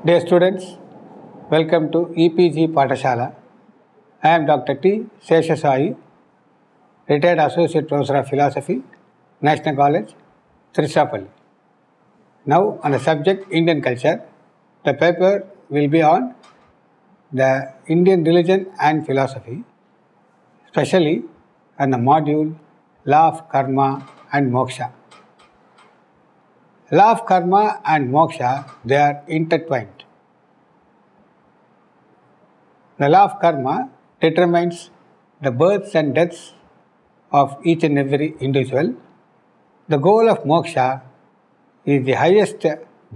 Dear students, welcome to EPG Pathashala. I am Dr. T. Seshasai, retired Associate Professor of Philosophy, National College, Trisapalli. Now on the subject Indian culture, the paper will be on the Indian religion and philosophy, especially on the module Law of Karma and Moksha. Law of Karma and Moksha, they are intertwined. The law of karma determines the births and deaths of each and every individual. The goal of moksha is the highest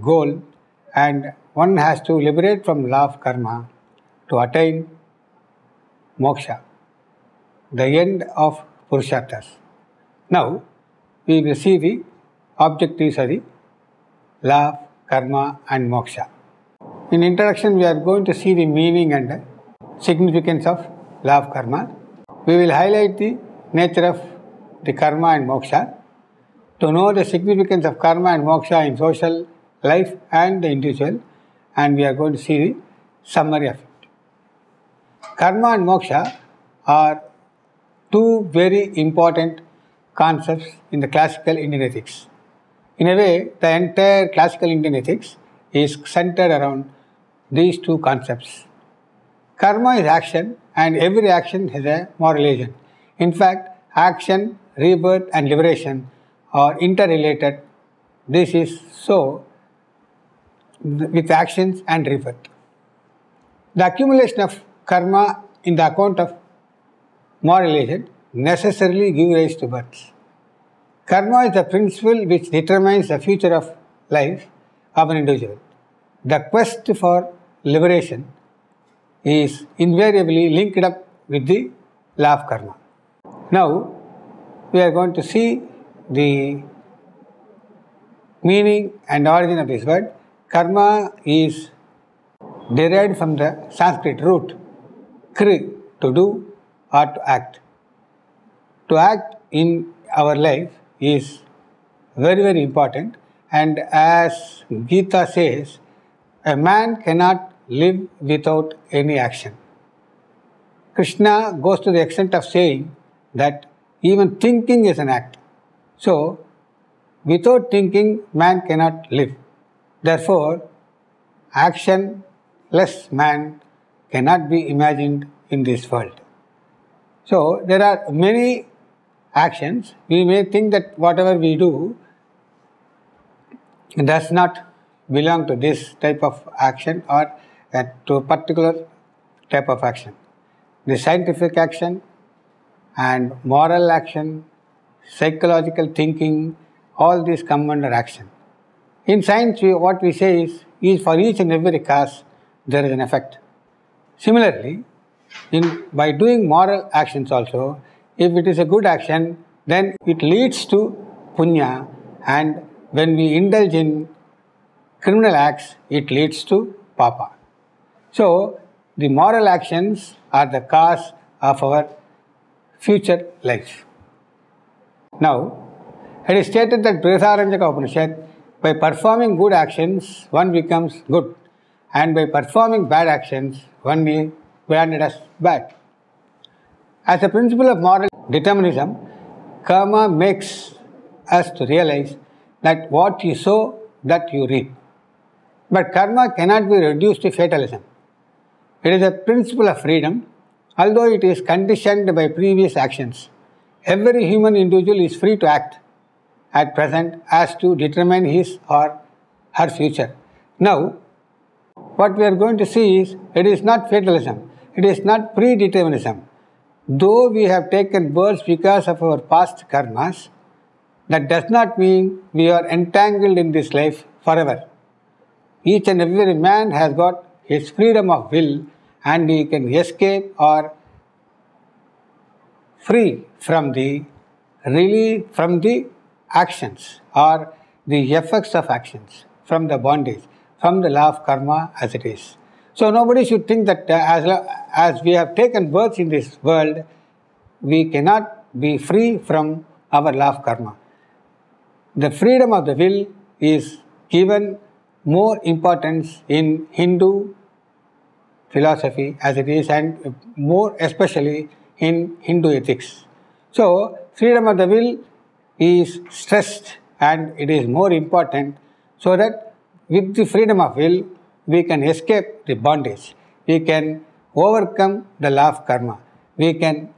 goal, and one has to liberate from law of karma to attain moksha, the end of purusharthas. Now, we will see the objectives of the law of karma and moksha. In introduction, we are going to see the meaning and significance of law of karma. We will highlight the nature of the karma and moksha. To know the significance of karma and moksha in social life and the individual, and we are going to see the summary of it. Karma and moksha are two very important concepts in the classical Indian ethics. In a way, the entire classical Indian ethics is centered around these two concepts. Karma is action, and every action has a moral agent. In fact, action, rebirth and liberation are interrelated. This is so with actions and rebirth. The accumulation of karma in the account of moral agent necessarily gives rise to births. Karma is the principle which determines the future of life of an individual. The quest for liberation is invariably linked up with the law of karma. Now, we are going to see the meaning and origin of this word. Karma is derived from the Sanskrit root kri, to do or to act. To act in our life is very, very important, and as Gita says, a man cannot live without any action. Krishna goes to the extent of saying that even thinking is an act. So, without thinking, man cannot live. Therefore, actionless man cannot be imagined in this world. So, there are many actions. We may think that whatever we do does not belong to this type of action or to a particular type of action. The scientific action and moral action, psychological thinking, all these come under action. In science, what we say is for each and every cause there is an effect. Similarly, by doing moral actions also, if it is a good action, then it leads to punya, and when we indulge in criminal acts, it leads to papa. So, the moral actions are the cause of our future life. Now, it is stated that Brihadaranyaka Upanishad, by performing good actions, one becomes good, and by performing bad actions, one is branded as bad. As a principle of moral determinism, karma makes us to realize that what you sow, that you reap. But karma cannot be reduced to fatalism. It is a principle of freedom, although it is conditioned by previous actions. Every human individual is free to act at present as to determine his or her future. Now, what we are going to see is, it is not fatalism, it is not predeterminism. Though we have taken births because of our past karmas, that does not mean we are entangled in this life forever. Each and every man has got his freedom of will, and he can escape or free from the actions or the effects of actions, from the bondage, from the law of karma as it is. So nobody should think that as we have taken birth in this world, we cannot be free from our law of karma. The freedom of the will is given more importance in Hindu philosophy as it is, and more especially in Hindu ethics. So, freedom of the will is stressed and it is more important, so that with the freedom of will we can escape the bondage, we can overcome the law of karma, we can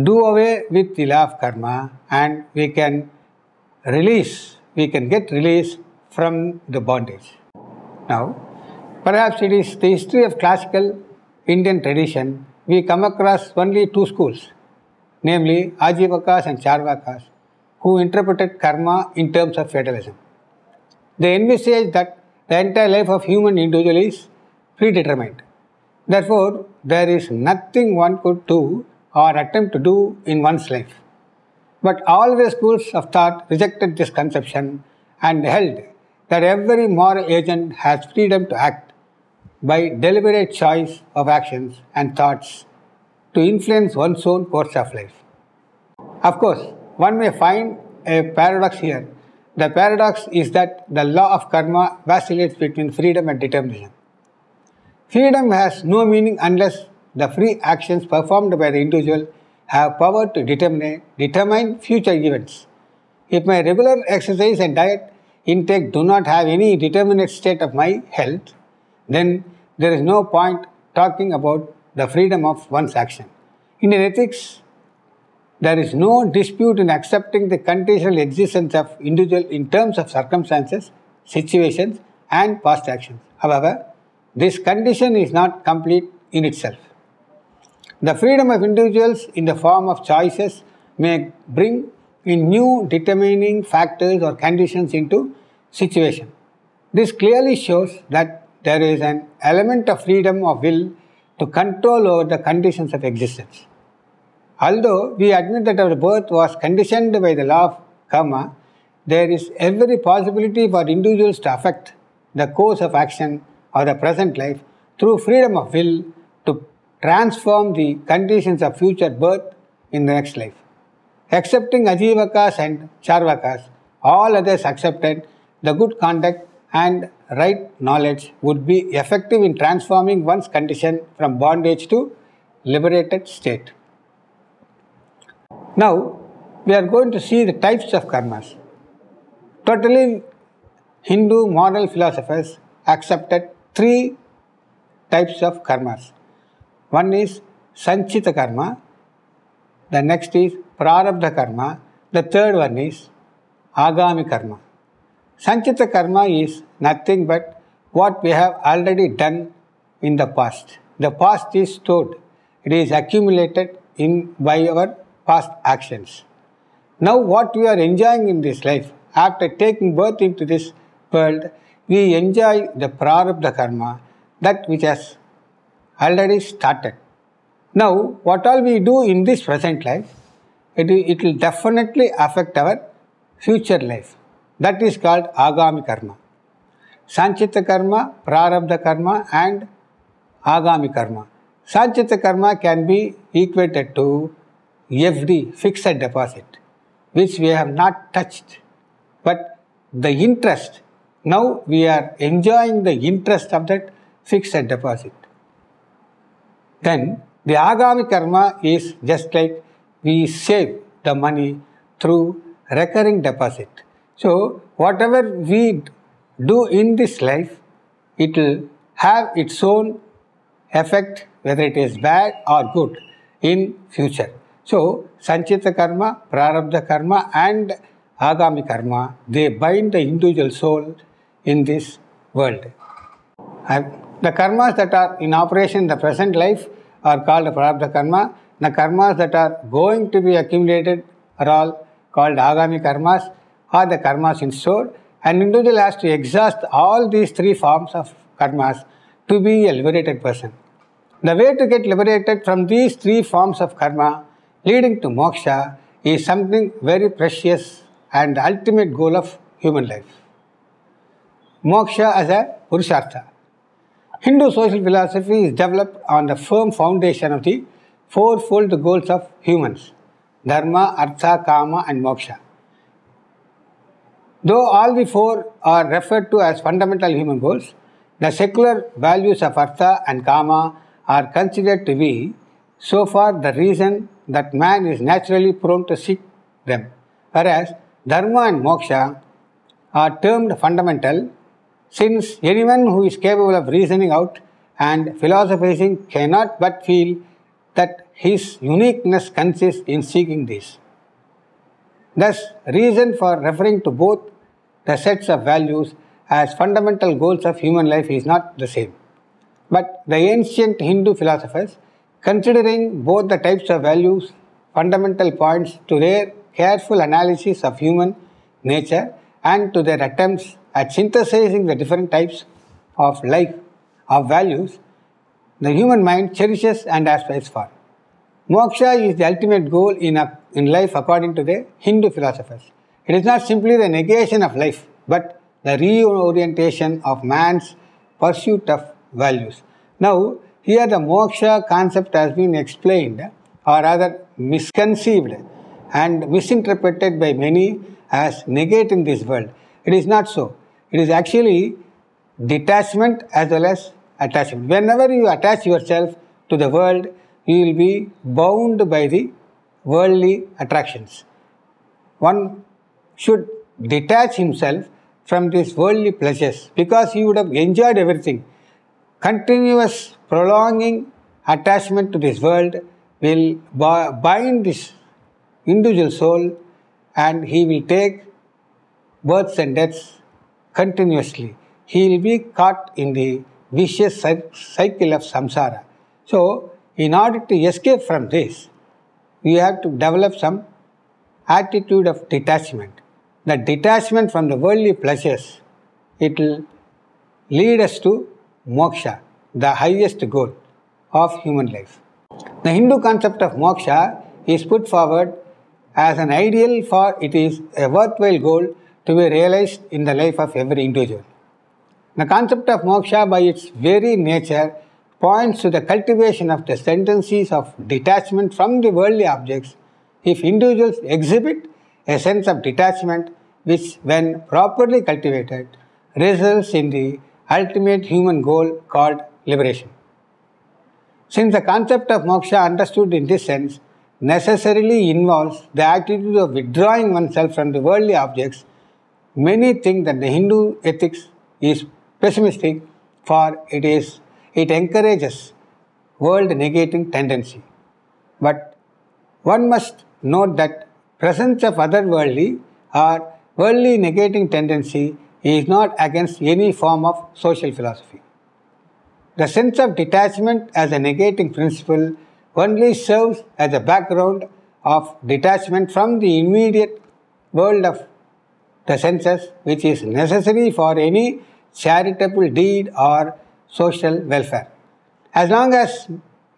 do away with the law of karma, and we can get release from the bondage. Now, perhaps it is the history of classical Indian tradition, we come across only two schools, namely Ajivakas and Charvakas, who interpreted karma in terms of fatalism. They envisage that the entire life of human individual is predetermined. Therefore, there is nothing one could do or attempt to do in one's life. But all the schools of thought rejected this conception and held that every moral agent has freedom to act by deliberate choice of actions and thoughts to influence one's own course of life. Of course, one may find a paradox here. The paradox is that the law of karma vacillates between freedom and determination. Freedom has no meaning unless the free actions performed by the individual have power to determine future events. If my regular exercise and diet intake do not have any determinate state of my health, then there is no point talking about the freedom of one's action. In ethics, there is no dispute in accepting the conditional existence of individual in terms of circumstances, situations, and past actions. However, this condition is not complete in itself. The freedom of individuals in the form of choices may bring in new determining factors or conditions into situation. This clearly shows that there is an element of freedom of will to control over the conditions of existence. Although we admit that our birth was conditioned by the law of karma, there is every possibility for individuals to affect the course of action or the present life through freedom of will to transform the conditions of future birth in the next life. Excepting Ajivakas and Charvakas, all others accepted the good conduct and right knowledge would be effective in transforming one's condition from bondage to liberated state. Now, we are going to see the types of karmas. Totally Hindu moral philosophers accepted three types of karmas. One is Sanchita karma, the next is Prarabdha karma, the third one is Agami karma. Sanchita karma is nothing but what we have already done in the past. The past is stored, it is accumulated by our past actions. Now what we are enjoying in this life, after taking birth into this world, we enjoy the Prarabdha karma, that which has already started. Now, what all we do in this present life, it will definitely affect our future life. That is called Agami karma. Sanchita karma, Prarabdha karma and Agami karma. Sanchita karma can be equated to FD, fixed deposit, which we have not touched. But the interest, now we are enjoying the interest of that fixed deposit. Then the Agami karma is just like we save the money through recurring deposit. So whatever we do in this life, it will have its own effect, whether it is bad or good, in future. So Sanchita karma, Prarabdha karma and Agami karma, they bind the individual soul in this world. And the karmas that are in operation in the present life are called Prarabdha karma. The karmas that are going to be accumulated are all called Agami karmas, or the karmas in store. An individual has to exhaust all these three forms of karmas to be a liberated person. The way to get liberated from these three forms of karma leading to moksha is something very precious and the ultimate goal of human life. Moksha as a Purushartha. Hindu social philosophy is developed on the firm foundation of the fourfold goals of humans: Dharma, Artha, Kama and Moksha. Though all the four are referred to as fundamental human goals, the secular values of Artha and Kama are considered to be so far the reason that man is naturally prone to seek them, whereas Dharma and Moksha are termed fundamental, since anyone who is capable of reasoning out and philosophizing cannot but feel that his uniqueness consists in seeking these. Thus, reason for referring to both the sets of values as fundamental goals of human life is not the same. But the ancient Hindu philosophers, considering both the types of values fundamental points to their careful analysis of human nature and to their attempts at synthesizing the different types of life of values the human mind cherishes and aspires for. Moksha is the ultimate goal in life according to the Hindu philosophers. It is not simply the negation of life, but the reorientation of man's pursuit of values. Now, here the moksha concept has been explained, or rather misconceived and misinterpreted by many as negating this world. It is not so. It is actually detachment as well as attachment. Whenever you attach yourself to the world, you will be bound by the worldly attractions. One should detach himself from these worldly pleasures because he would have enjoyed everything. Continuous prolonging attachment to this world will bind this individual soul, and he will take births and deaths continuously. He will be caught in the vicious cycle of samsara. So, in order to escape from this, we have to develop some attitude of detachment. The detachment from the worldly pleasures, it will lead us to moksha, the highest goal of human life. The Hindu concept of moksha is put forward as an ideal, for it is a worthwhile goal to be realized in the life of every individual. The concept of moksha by its very nature points to the cultivation of the tendencies of detachment from the worldly objects. If individuals exhibit a sense of detachment which, when properly cultivated, results in the ultimate human goal called liberation. Since the concept of moksha understood in this sense necessarily involves the attitude of withdrawing oneself from the worldly objects, many think that the Hindu ethics is pessimistic, for it encourages world-negating tendency. But one must note that presence of otherworldly or worldly negating tendency is not against any form of social philosophy. The sense of detachment as a negating principle only serves as a background of detachment from the immediate world of the senses, which is necessary for any charitable deed or social welfare. As long as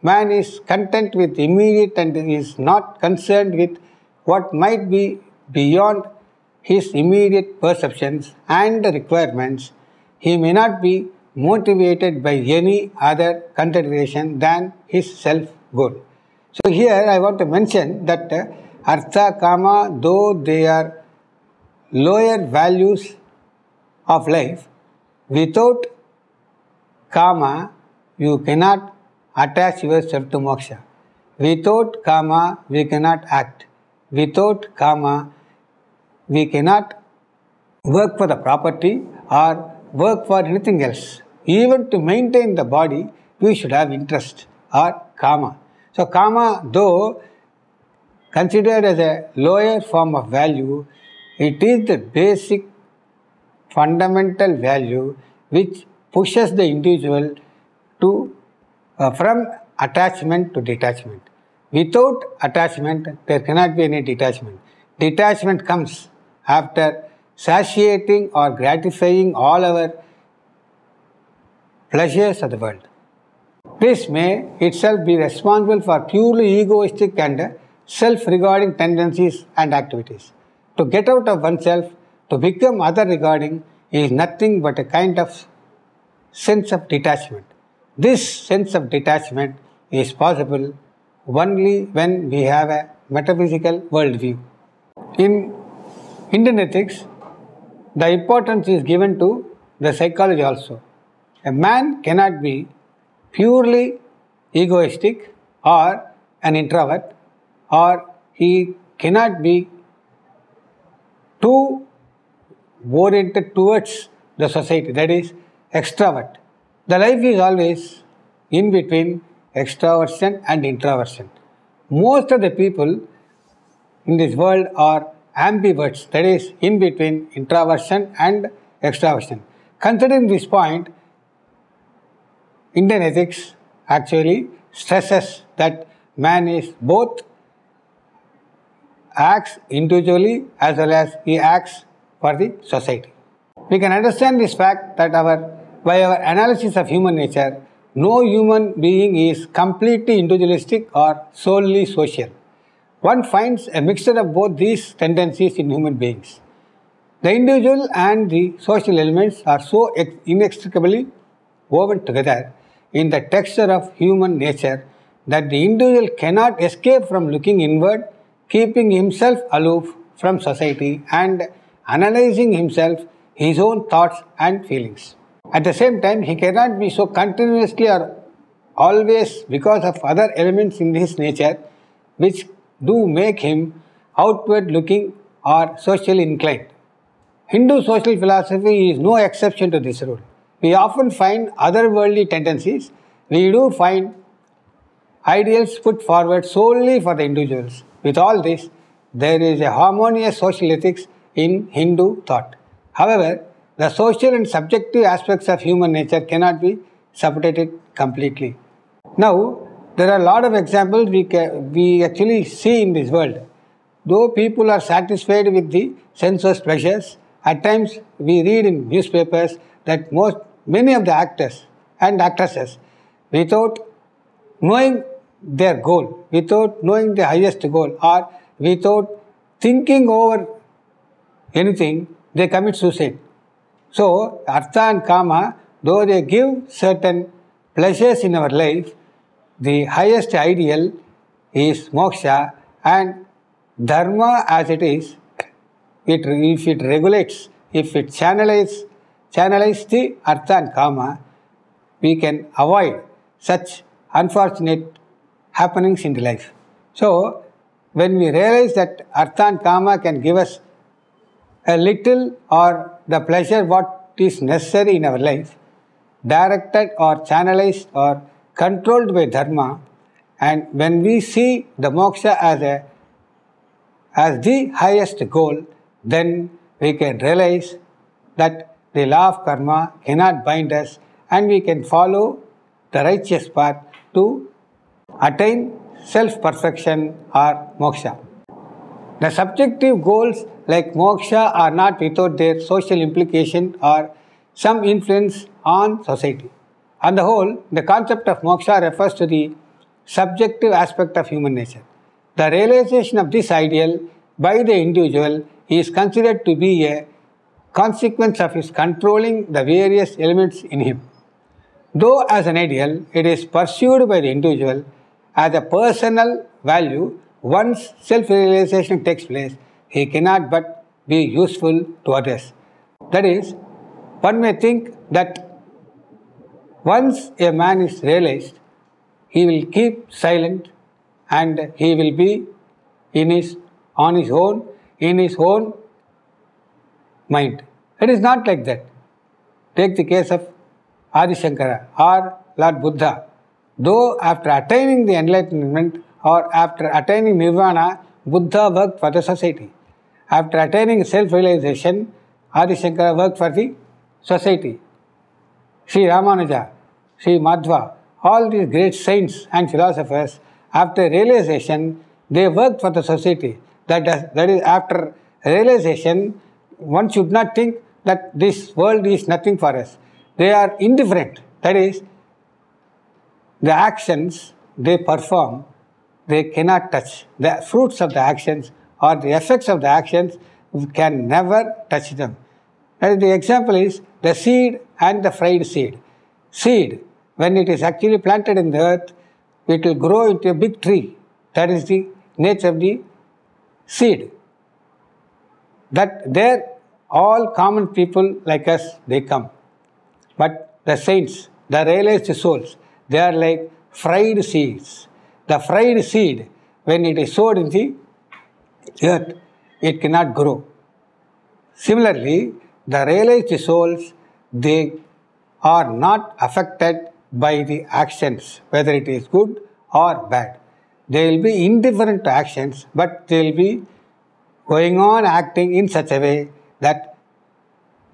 man is content with immediate and is not concerned with what might be beyond his immediate perceptions and requirements, he may not be motivated by any other consideration than his self-goal. So here I want to mention that Artha, Kama, though they are lower values of life, without Kama, you cannot attach yourself to moksha. Without Kama, we cannot act. Without Kama, we cannot work for the property or work for anything else. Even to maintain the body, we should have interest or Kama. So Kama, though considered as a lower form of value, it is the basic fundamental value which pushes the individual to from attachment to detachment. Without attachment, there cannot be any detachment. Detachment comes after satiating or gratifying all our pleasures of the world. This may itself be responsible for purely egoistic and self-regarding tendencies and activities. To get out of oneself, to become other-regarding, is nothing but a kind of sense of detachment. This sense of detachment is possible only when we have a metaphysical worldview. In Indian ethics, the importance is given to the psychology also. A man cannot be purely egoistic or an introvert, or he cannot be too oriented towards the society, that is extrovert. The life is always in between extroversion and introversion. Most of the people in this world are ambiverts, that is in between introversion and extroversion. Considering this point, Indian ethics actually stresses that man is both acts individually as well as he acts for the society. We can understand this fact that by our analysis of human nature, no human being is completely individualistic or solely social. One finds a mixture of both these tendencies in human beings. The individual and the social elements are so inextricably woven together in the texture of human nature that the individual cannot escape from looking inward, keeping himself aloof from society and analyzing himself, his own thoughts and feelings. At the same time, he cannot be so continuously or always because of other elements in his nature which do make him outward looking or socially inclined. Hindu social philosophy is no exception to this rule. We often find otherworldly tendencies. We do find ideals put forward solely for the individuals. With all this, there is a harmonious social ethics in Hindu thought. However, the social and subjective aspects of human nature cannot be separated completely. Now, there are a lot of examples we actually see in this world. Though people are satisfied with the sensuous pleasures, at times we read in newspapers that many of the actors and actresses, without knowing their goal, without knowing the highest goal, or without thinking over anything, they commit suicide. So, Artha and Kama, though they give certain pleasures in our life, the highest ideal is moksha, and dharma as it is, if it regulates, if it channelizes the Artha and Kama, we can avoid such unfortunate happenings in the life. So, when we realize that Artha and Kama can give us a little or the pleasure what is necessary in our life, directed or channelized or controlled by dharma, and when we see the moksha as the highest goal, then we can realize that the law of karma cannot bind us and we can follow the righteous path to attain self-perfection or moksha. The subjective goals like moksha are not without their social implication or some influence on society. On the whole, the concept of moksha refers to the subjective aspect of human nature. The realization of this ideal by the individual is considered to be a consequence of his controlling the various elements in him. Though as an ideal, it is pursued by the individual as a personal value. Once self-realization takes place, he cannot but be useful to others. That is, one may think that once a man is realized, he will keep silent and he will be in his own mind. It is not like that. Take the case of Adi Shankara or Lord Buddha. Though after attaining the enlightenment or after attaining nirvana, Buddha worked for the society. After attaining self-realization, Adi Shankara worked for the society. Sri Ramanuja, Sri Madhva, all these great saints and philosophers, after realization, they worked for the society. That is, after realization, one should not think that this world is nothing for us. They are indifferent. That is, the actions they perform, they cannot touch. The fruits of the actions or the effects of the actions can never touch them. And the example is the seed and the fried seed. Seed, when it is actually planted in the earth, it will grow into a big tree. That is the nature of the seed. That there all common people like us, they come. But the saints, the realized souls, they are like fried seeds. The fried seed, when it is sowed in the earth, it cannot grow. Similarly, the realized souls, they are not affected by the actions, whether it is good or bad. They will be indifferent to actions, but they will be going on acting in such a way that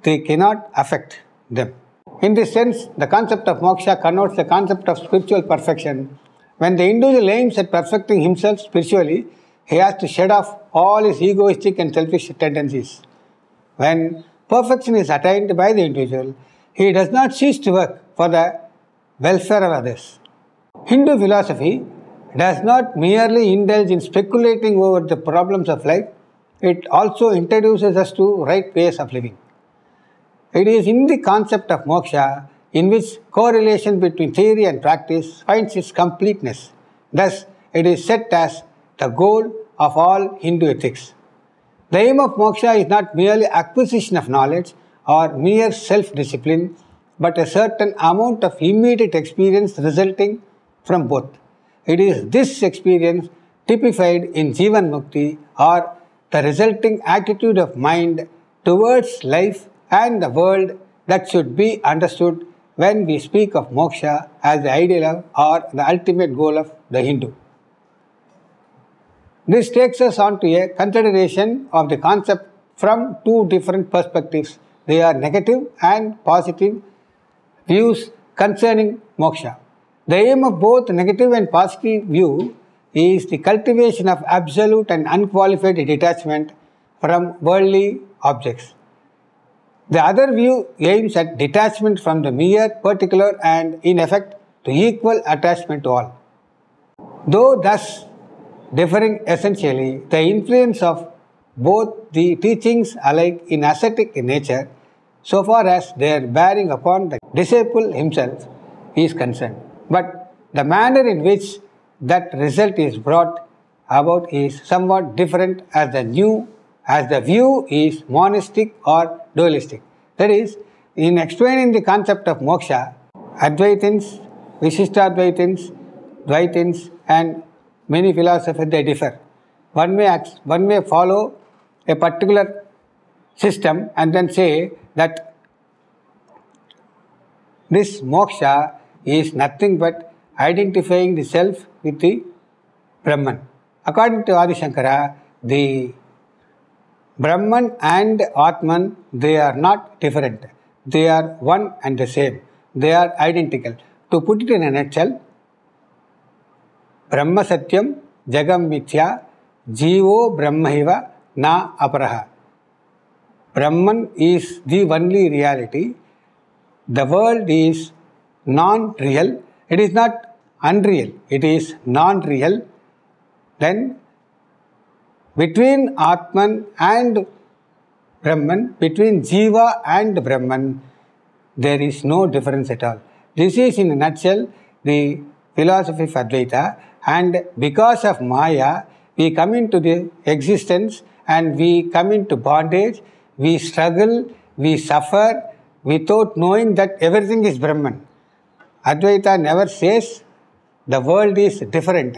they cannot affect them. In this sense, the concept of moksha connotes the concept of spiritual perfection. When the individual aims at perfecting himself spiritually, he has to shed off all his egoistic and selfish tendencies. When perfection is attained by the individual, he does not cease to work for the welfare of others. Hindu philosophy does not merely indulge in speculating over the problems of life, it also introduces us to right ways of living. It is in the concept of moksha in which correlation between theory and practice finds its completeness. Thus, it is set as the goal of all Hindu ethics. The aim of moksha is not merely acquisition of knowledge or mere self-discipline, but a certain amount of immediate experience resulting from both. It is this experience typified in Jivan Mukti, or the resulting attitude of mind towards life and the world, that should be understood when we speak of moksha as the ideal or the ultimate goal of the Hindu. This takes us on to a consideration of the concept from two different perspectives. They are negative and positive views concerning moksha. The aim of both negative and positive view is the cultivation of absolute and unqualified detachment from worldly objects. The other view aims at detachment from the mere particular and, in effect, to equal attachment to all. Though thus differing essentially, the influence of both the teachings alike in ascetic nature, so far as their bearing upon the disciple himself is concerned. But the manner in which that result is brought about is somewhat different as the view is monistic or dualistic. That is, in explaining the concept of moksha, Advaitins, Vishishtadvaitins, Dvaitins and many philosophers, they differ. One may follow a particular system and then say that this moksha is nothing but identifying the self with the Brahman. According to Adi Shankara, the Brahman and Atman, they are not different. They are one and the same. They are identical. To put it in a nutshell, Brahma Satyam Jagam Mithya Jivo Brahmaiva Na Aparaha. Brahman is the only reality. The world is non-real. It is not unreal. It is non-real. Then between Atman and Brahman, between Jiva and Brahman, there is no difference at all. This is in a nutshell the philosophy of Advaita, and because of Maya, we come into the existence and we come into bondage, we struggle, we suffer without knowing that everything is Brahman. Advaita never says the world is different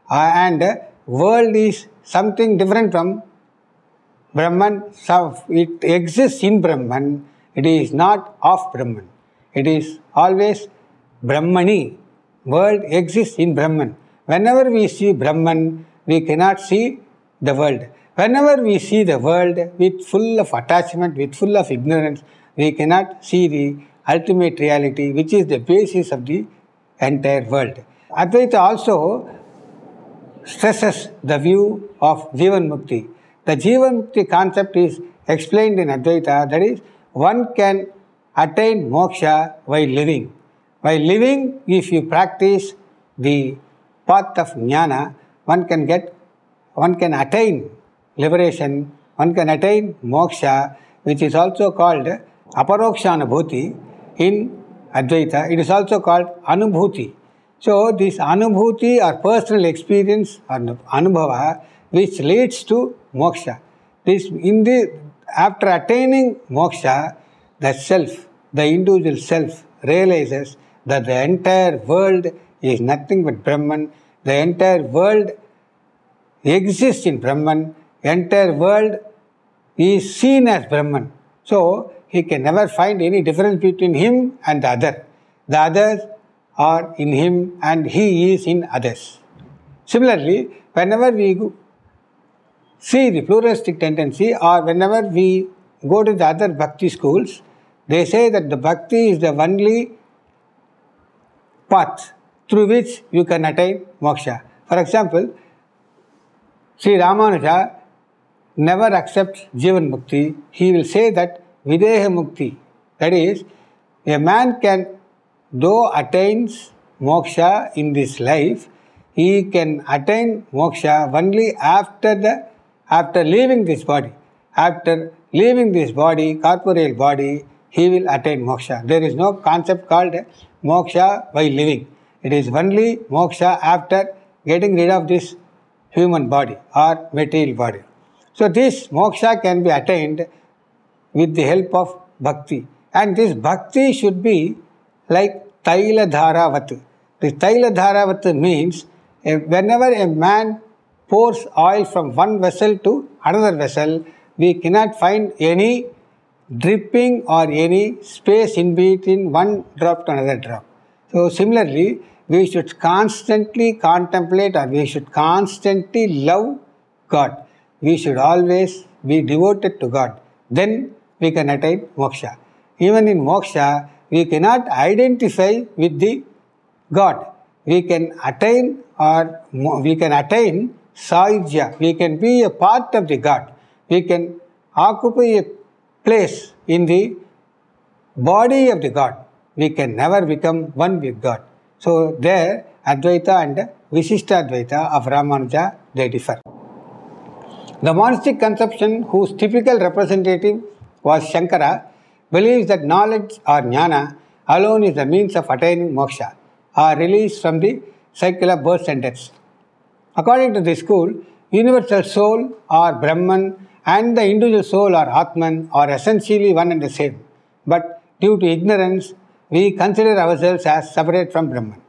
and world is something different from Brahman. It exists in Brahman, it is not of Brahman. It is always Brahmani. World exists in Brahman. Whenever we see Brahman, we cannot see the world. Whenever we see the world with full of attachment, with full of ignorance, we cannot see the ultimate reality, which is the basis of the entire world. Advaita also stresses the view of Jivan Mukti. The Jivan Mukti concept is explained in Advaita, that is, one can attain moksha while living. While living, if you practice the path of jnana, one can attain liberation, one can attain moksha, which is also called aparokshanubhuti in Advaita. It is also called anubhuti. So this anubhuti or personal experience or anubhava which leads to moksha. after attaining moksha, the self, the individual self, realizes that the entire world is nothing but Brahman, the entire world exists in Brahman, the entire world is seen as Brahman. So, he can never find any difference between him and the other. The others are in him and he is in others. Similarly, whenever we see the pluralistic tendency or whenever we go to the other bhakti schools, they say that the bhakti is the only path through which you can attain moksha. For example, Sri Ramanuja never accepts Jivan Mukti. He will say that Videha Mukti, that is, a man can, though attains moksha in this life, he can attain moksha only after leaving this body. After leaving this body, corporeal body, he will attain moksha. There is no concept called moksha while living. It is only moksha after getting rid of this human body or material body. So this moksha can be attained with the help of bhakti. And this bhakti should be like Taila Dharavat. This Taila Dharavat means whenever a man pours oil from one vessel to another vessel, we cannot find any dripping or any space in between one drop to another drop. So similarly, we should constantly contemplate or we should constantly love God. We should always be devoted to God. Then we can attain moksha. Even in moksha, we cannot identify with the God. We can attain Sahyajya. We can be a part of the God. We can occupy a place in the body of the God. We can never become one with God. So there, Advaita and Visishta Advaita of Ramanuja, they differ. The monastic conception, whose typical representative was Shankara, believes that knowledge or jnana alone is the means of attaining moksha, or release from the cycle of birth and death. According to this school, universal soul or Brahman and the individual soul or Atman are essentially one and the same. But due to ignorance, we consider ourselves as separate from Brahman.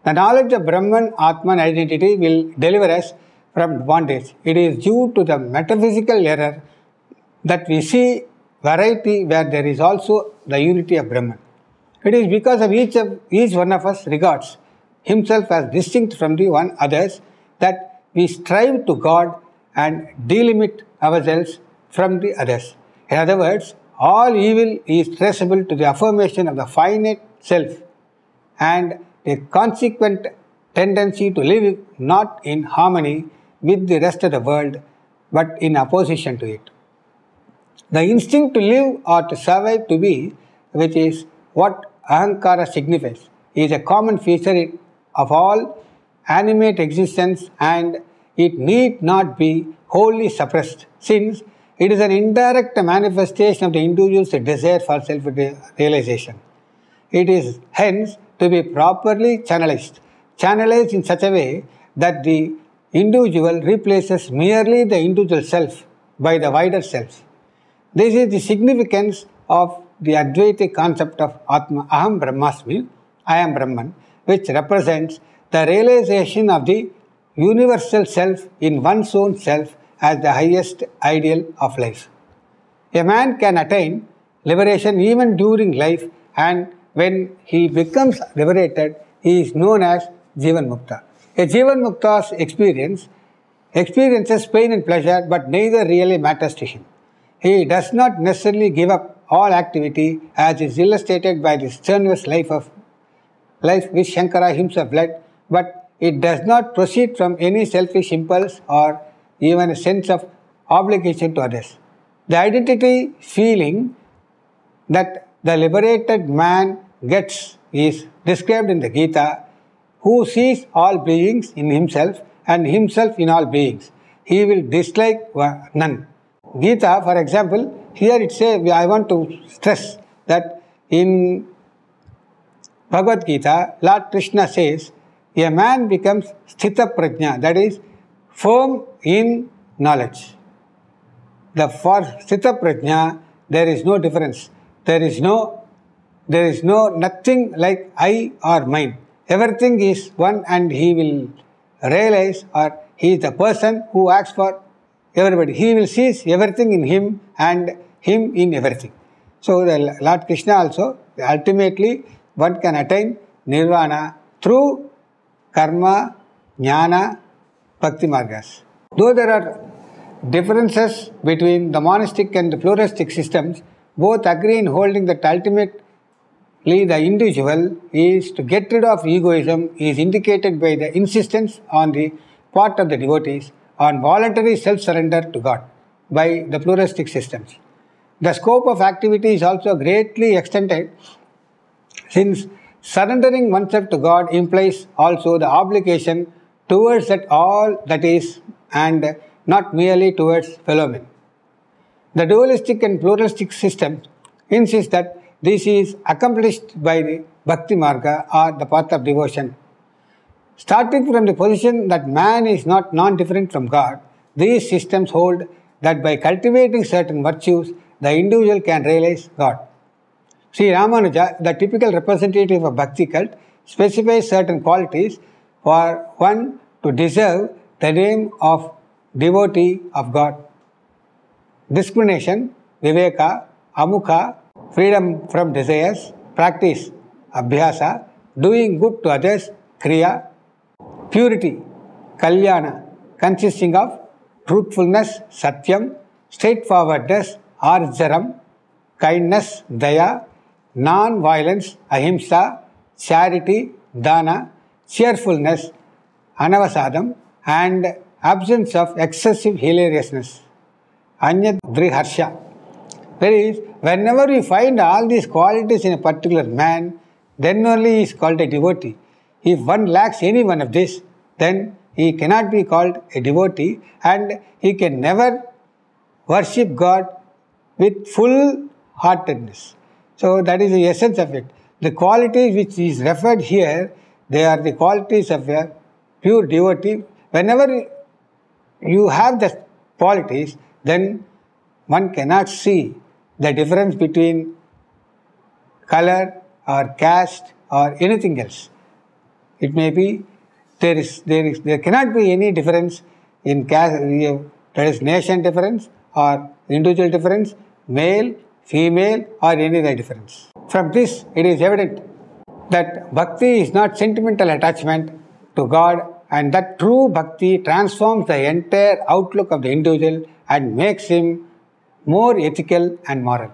The knowledge of Brahman Atman identity will deliver us from bondage. It is due to the metaphysical error that we see variety where there is also the unity of Brahman. It is because of each one of us regards himself as distinct from the one others that we strive to God and delimit ourselves from the others. In other words, all evil is traceable to the affirmation of the finite self and a consequent tendency to live not in harmony with the rest of the world but in opposition to it. The instinct to live or to survive to be, which is what ahankara signifies, is a common feature of all animate existence and it need not be wholly suppressed since it is an indirect manifestation of the individual's desire for self-realization. It is hence to be properly channelized in such a way that the individual replaces merely the individual self by the wider self. This is the significance of the Advaitic concept of Atma, Aham Brahmasmi, I am Brahman, which represents the realization of the universal self in one's own self as the highest ideal of life. A man can attain liberation even during life, and when he becomes liberated, he is known as Jivan Mukta. A Jivan Mukta's experiences pain and pleasure, but neither really matters to him. He does not necessarily give up all activity, as is illustrated by the strenuous life which Shankara himself led, but it does not proceed from any selfish impulse or even a sense of obligation to others. The identity feeling that the liberated man gets is described in the Gita, who sees all beings in himself and himself in all beings. He will dislike none. Gita, for example, here it says, I want to stress that in Bhagavad Gita, Lord Krishna says, a man becomes sthita prajna, that is, firm in knowledge. For Sthita Prajna, there is no difference. There is nothing like I or mine. Everything is one, and he will realize, or he is the person who acts for everybody. He will see everything in him and him in everything. So the Lord Krishna also, ultimately one can attain nirvana through karma, jnana, bhakti margas. Though there are differences between the monastic and the pluralistic systems, both agree in holding that ultimately the individual is to get rid of egoism is indicated by the insistence on the part of the devotees on voluntary self-surrender to God by the pluralistic systems. The scope of activity is also greatly extended, since surrendering oneself to God implies also the obligation towards that all that is and not merely towards fellow men. The dualistic and pluralistic systems insist that this is accomplished by the bhakti marga or the path of devotion. Starting from the position that man is not non-different from God, these systems hold that by cultivating certain virtues, the individual can realize God. Sri Ramanuja, the typical representative of Bhakti cult, specifies certain qualities for one to deserve the name of devotee of God. Discrimination, viveka, amukha, freedom from desires, practice, abhyasa, doing good to others, kriya, purity, kalyana, consisting of truthfulness, satyam, straightforwardness, arjaram, kindness, daya, non-violence, ahimsa, charity, dana, cheerfulness, anavasadam, and absence of excessive hilariousness, anyadriharsha. That is, whenever we find all these qualities in a particular man, then only he is called a devotee. If one lacks any one of this, then he cannot be called a devotee, and he can never worship God with full heartedness. So that is the essence of it. The qualities which is referred here, they are the qualities of a pure devotee. Whenever you have the qualities, then one cannot see the difference between color or caste or anything else. It may be there cannot be any difference in caste. There is nation difference or individual difference, male, female, or any other difference. From this, it is evident that bhakti is not sentimental attachment to God, and that true bhakti transforms the entire outlook of the individual and makes him more ethical and moral.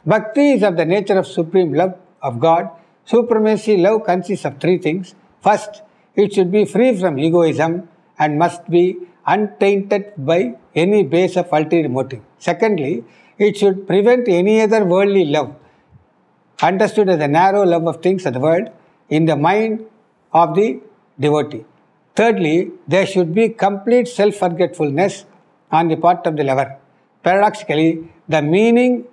Bhakti is of the nature of supreme love of God. Supremacy love consists of three things. First, it should be free from egoism and must be untainted by any base of ulterior motive. Secondly, it should prevent any other worldly love, understood as the narrow love of things of the world, in the mind of the devotee. Thirdly, there should be complete self-forgetfulness on the part of the lover. Paradoxically, the meaning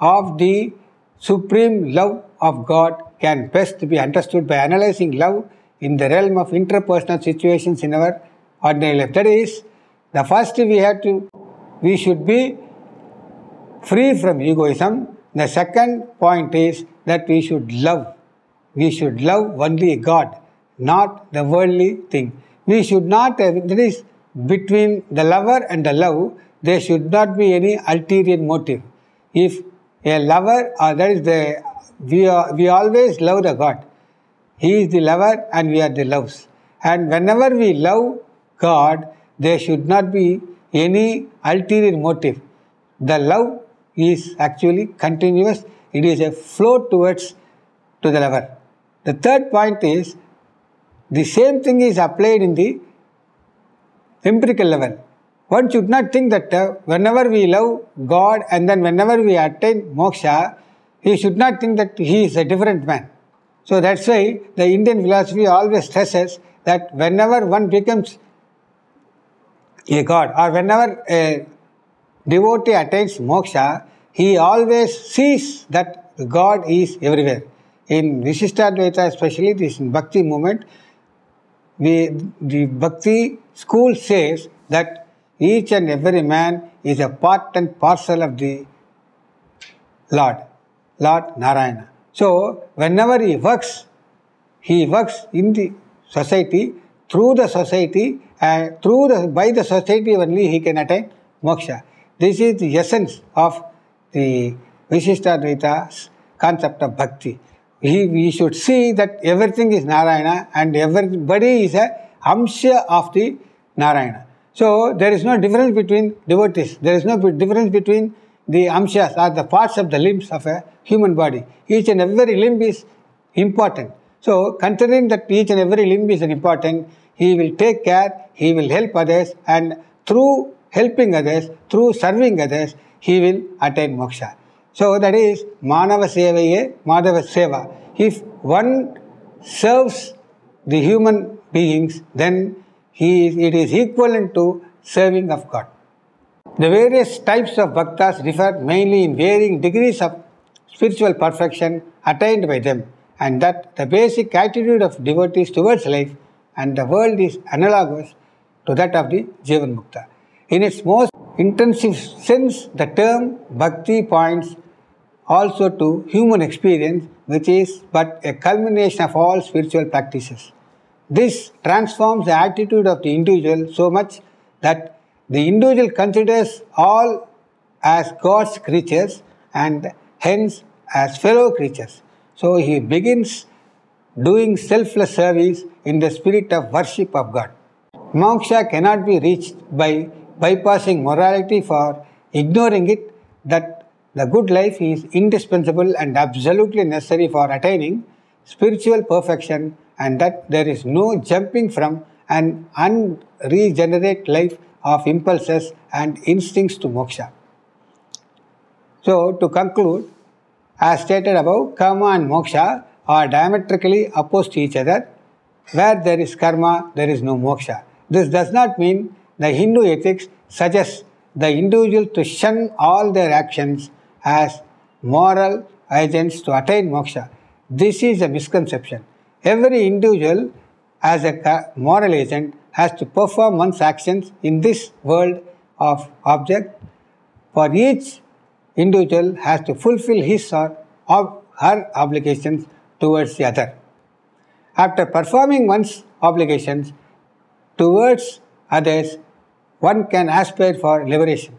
of the supreme love of God can best be understood by analyzing love in the realm of interpersonal situations in our ordinary life. That is, the first we should be free from egoism. The second point is that we should love. We should love only God, not the worldly thing. We should not, that is, between the lover and the love, there should not be any ulterior motive. If a lover, we always love the God. He is the lover and we are the loves. And whenever we love God, there should not be any ulterior motive. The love is actually continuous. It is a flow to the lover. The third point is, the same thing is applied in the empirical level. One should not think that whenever we love God and then whenever we attain moksha, he should not think that he is a different man. So that's why the Indian philosophy always stresses that whenever one becomes a God or whenever a devotee attains moksha, he always sees that God is everywhere. In Vishishtadvaita especially, this in Bhakti movement, the Bhakti school says that Each and every man is a part and parcel of the Lord Narayana. So, whenever he works in the society, through the society, and by the society only he can attain moksha. This is the essence of the Vishishtadvaita's concept of bhakti. We should see that everything is Narayana and everybody is a amsha of the Narayana. So, there is no difference between devotees. There is no difference between the amshas or the parts of the limbs of a human body. Each and every limb is important. So, considering that each and every limb is important, he will take care, he will help others, and through helping others, through serving others, he will attain moksha. So, that is Manava Sevaye Madhava Seva. If one serves the human beings, then it is equivalent to serving of God. The various types of bhaktas differ mainly in varying degrees of spiritual perfection attained by them, and that the basic attitude of devotees towards life and the world is analogous to that of the Jivan Mukta. In its most intensive sense, the term bhakti points also to human experience, which is but a culmination of all spiritual practices. This transforms the attitude of the individual so much that the individual considers all as God's creatures and hence as fellow creatures. So he begins doing selfless service in the spirit of worship of God. Moksha cannot be reached by bypassing morality for ignoring it that the good life is indispensable and absolutely necessary for attaining spiritual perfection, and that there is no jumping from an unregenerate life of impulses and instincts to moksha. So, to conclude, as stated above, karma and moksha are diametrically opposed to each other. Where there is karma, there is no moksha. This does not mean the Hindu ethics suggests the individual to shun all their actions as moral agents to attain moksha. This is a misconception. Every individual as a moral agent has to perform one's actions in this world of object. For each individual has to fulfill his or her obligations towards the other. After performing one's obligations towards others, one can aspire for liberation.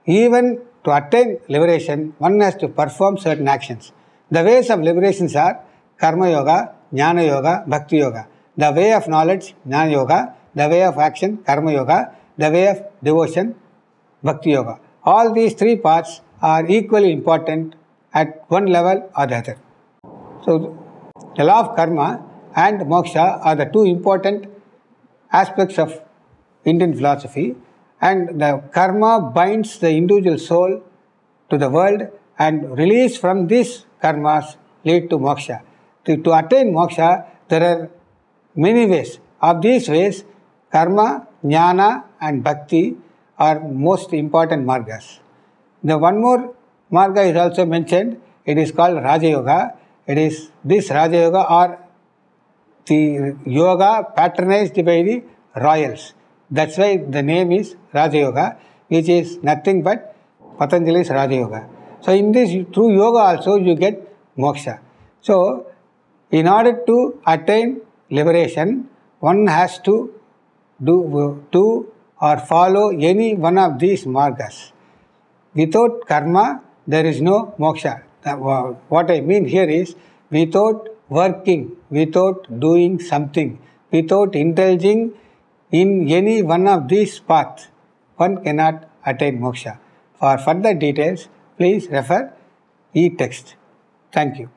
Even to attain liberation, one has to perform certain actions. The ways of liberations are Karma Yoga, Jnana Yoga, Bhakti Yoga. The way of knowledge, Jnana Yoga. The way of action, Karma Yoga. The way of devotion, Bhakti Yoga. All these three parts are equally important at one level or the other. So, the law of karma and moksha are the two important aspects of Indian philosophy, and the karma binds the individual soul to the world, and release from these karmas lead to moksha. To attain moksha, there are many ways. Of these ways, karma, jnana and bhakti are most important margas. The one more marga is also mentioned. It is called Raja Yoga. It is this Raja Yoga or the yoga patronized by the royals. That's why the name is Raja Yoga, which is nothing but Patanjali's Raja Yoga. So in this, through yoga also you get moksha. So in order to attain liberation, one has to do or follow any one of these margas. Without karma, there is no moksha. What I mean here is, without working, without doing something, without indulging in any one of these paths, one cannot attain moksha. For further details, please refer e-text. Thank you.